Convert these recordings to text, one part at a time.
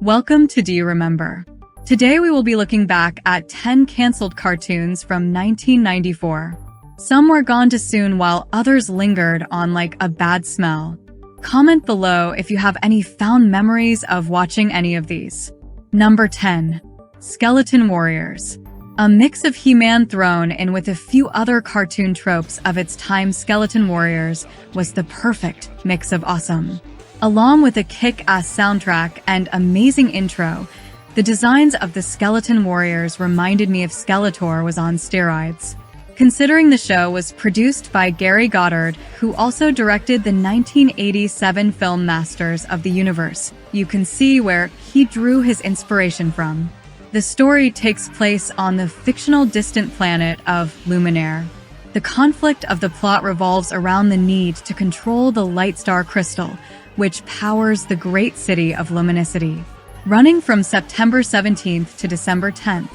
Welcome to Do You Remember? Today we will be looking back at 10 canceled cartoons from 1994. Some were gone too soon while others lingered on like a bad smell. Comment below if you have any fond memories of watching any of these. Number 10. Skeleton Warriors. A mix of He-Man thrown in with a few other cartoon tropes of its time, Skeleton Warriors was the perfect mix of awesome. Along with a kick-ass soundtrack and amazing intro, the designs of the Skeleton Warriors reminded me of Skeletor was on steroids. Considering the show was produced by Gary Goddard, who also directed the 1987 film Masters of the Universe, you can see where he drew his inspiration from. The story takes place on the fictional distant planet of Luminaire. The conflict of the plot revolves around the need to control the Lightstar Crystal, which powers the great city of Luminicity. Running from September 17th to December 10th,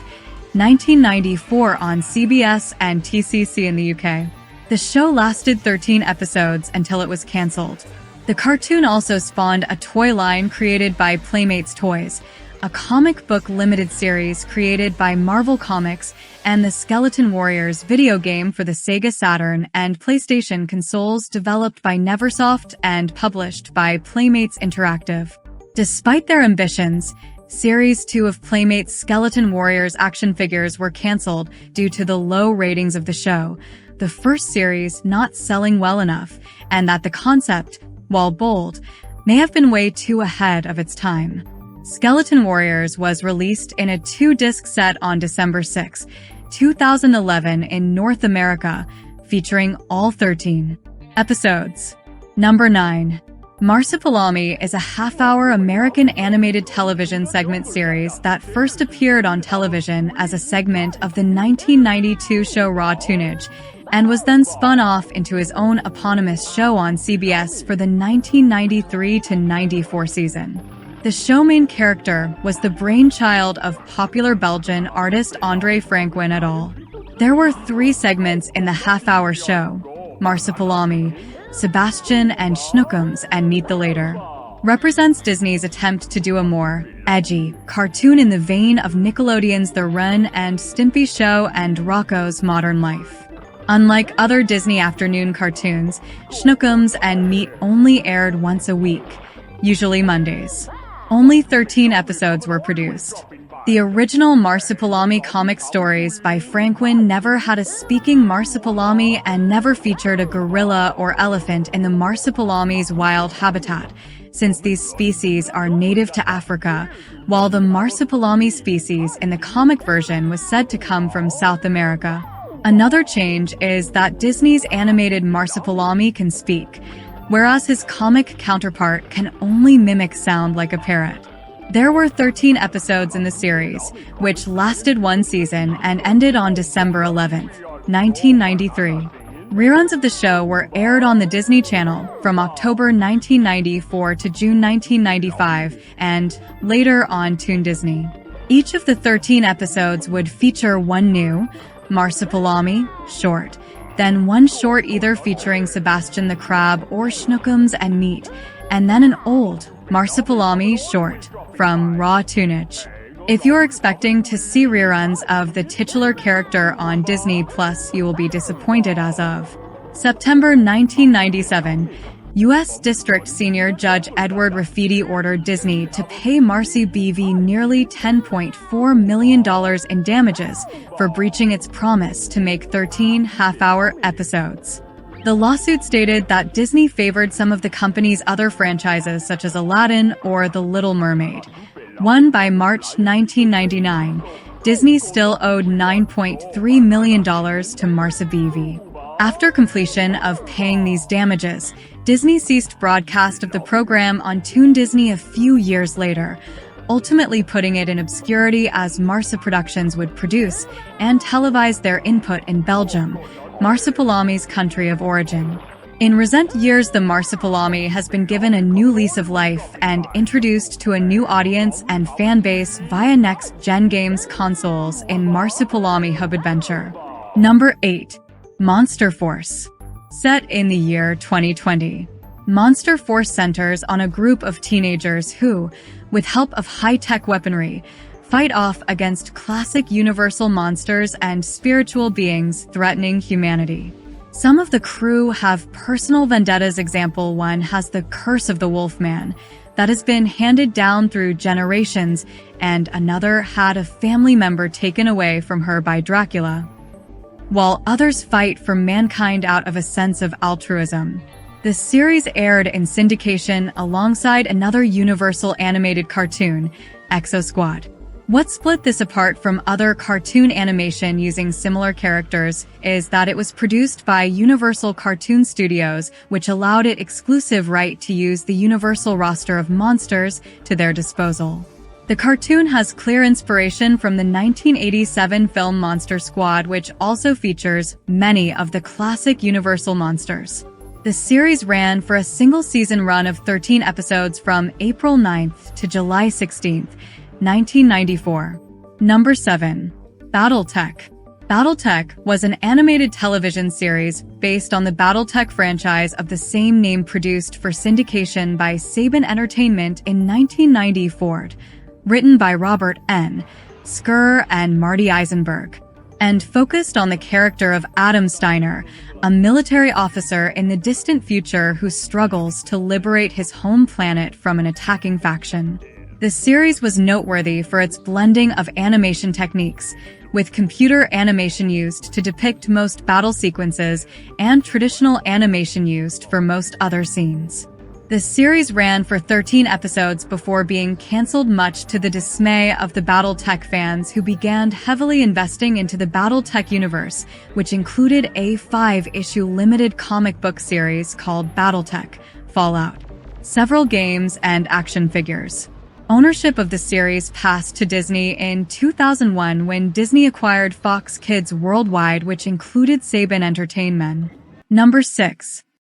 1994 on CBS and TCC in the UK. The show lasted 13 episodes until it was cancelled. The cartoon also spawned a toy line created by Playmates Toys, a comic book limited series created by Marvel Comics, and the Skeleton Warriors video game for the Sega Saturn and PlayStation consoles developed by Neversoft and published by Playmates Interactive. Despite their ambitions, Series 2 of Playmates Skeleton Warriors action figures were cancelled due to the low ratings of the show, the first series not selling well enough, and that the concept, while bold, may have been way too ahead of its time. Skeleton Warriors was released in a 2-disc set on December 6, 2011 in North America, featuring all 13 episodes. Number 9. Marsupilami is a half-hour American animated television segment series that first appeared on television as a segment of the 1992 show Raw Toonage, and was then spun off into his own eponymous show on CBS for the 1993-94 season. The show main character was the brainchild of popular Belgian artist André Franquin et al. There were 3 segments in the half-hour show: Marsupilami, Sebastian, and Schnookums and Meet the Later. Represents Disney's attempt to do a more edgy cartoon in the vein of Nickelodeon's The Ren and Stimpy Show and Rocko's Modern Life. Unlike other Disney afternoon cartoons, Schnookums and Meet only aired once a week, usually Mondays. Only 13 episodes were produced. The original Marsupilami comic stories by Franquin never had a speaking Marsupilami and never featured a gorilla or elephant in the Marsupilami's wild habitat, since these species are native to Africa, while the Marsupilami species in the comic version was said to come from South America. Another change is that Disney's animated Marsupilami can speak, whereas his comic counterpart can only mimic sound like a parrot. There were 13 episodes in the series, which lasted 1 season and ended on December 11th, 1993. Reruns of the show were aired on the Disney Channel from October 1994 to June 1995 and later on Toon Disney. Each of the 13 episodes would feature one new Marsupilami short, then one short either featuring Sebastian the Crab or Schnookums and Meet, and then an old Marsupilami short from Raw Toonage. If you're expecting to see reruns of the titular character on Disney Plus, you will be disappointed. As of September 1997, U.S. District Senior Judge Edward Rafiti ordered Disney to pay Marcy BV nearly $10.4 million in damages for breaching its promise to make 13 half-hour episodes. The lawsuit stated that Disney favored some of the company's other franchises such as Aladdin or The Little Mermaid. Won by March 1999, Disney still owed $9.3 million to Marcy BV. After completion of paying these damages, Disney ceased broadcast of the program on Toon Disney a few years later, ultimately putting it in obscurity as Marsa Productions would produce and televise their input in Belgium, Marsupilami's country of origin. In recent years, the Marsupilami has been given a new lease of life and introduced to a new audience and fan base via next-gen games consoles in Marsupilami Hub Adventure. Number 8. Monster Force. Set in the year 2020. Monster Force centers on a group of teenagers who, with help of high-tech weaponry, fight off against classic universal monsters and spiritual beings threatening humanity. Some of the crew have personal vendettas. Example 1 has the Curse of the Wolfman that has been handed down through generations, and another had a family member taken away from her by Dracula, while others fight for mankind out of a sense of altruism. The series aired in syndication alongside another Universal animated cartoon, Exo Squad. What split this apart from other cartoon animation using similar characters is that it was produced by Universal Cartoon Studios, which allowed it exclusive right to use the Universal roster of monsters to their disposal. The cartoon has clear inspiration from the 1987 film Monster Squad, which also features many of the classic Universal monsters. The series ran for a single-season run of 13 episodes from April 9th to July 16th, 1994. Number 7. BattleTech. BattleTech was an animated television series based on the BattleTech franchise of the same name, produced for syndication by Saban Entertainment in 1994, written by Robert N. Skir and Marty Eisenberg, and focused on the character of Adam Steiner, a military officer in the distant future who struggles to liberate his home planet from an attacking faction. The series was noteworthy for its blending of animation techniques, with computer animation used to depict most battle sequences and traditional animation used for most other scenes. The series ran for 13 episodes before being cancelled, much to the dismay of the BattleTech fans, who began heavily investing into the BattleTech universe, which included a 5-issue limited comic book series called BattleTech Fallout, several games, and action figures. Ownership of the series passed to Disney in 2001 when Disney acquired Fox Kids Worldwide, which included Saban Entertainment. Number 6.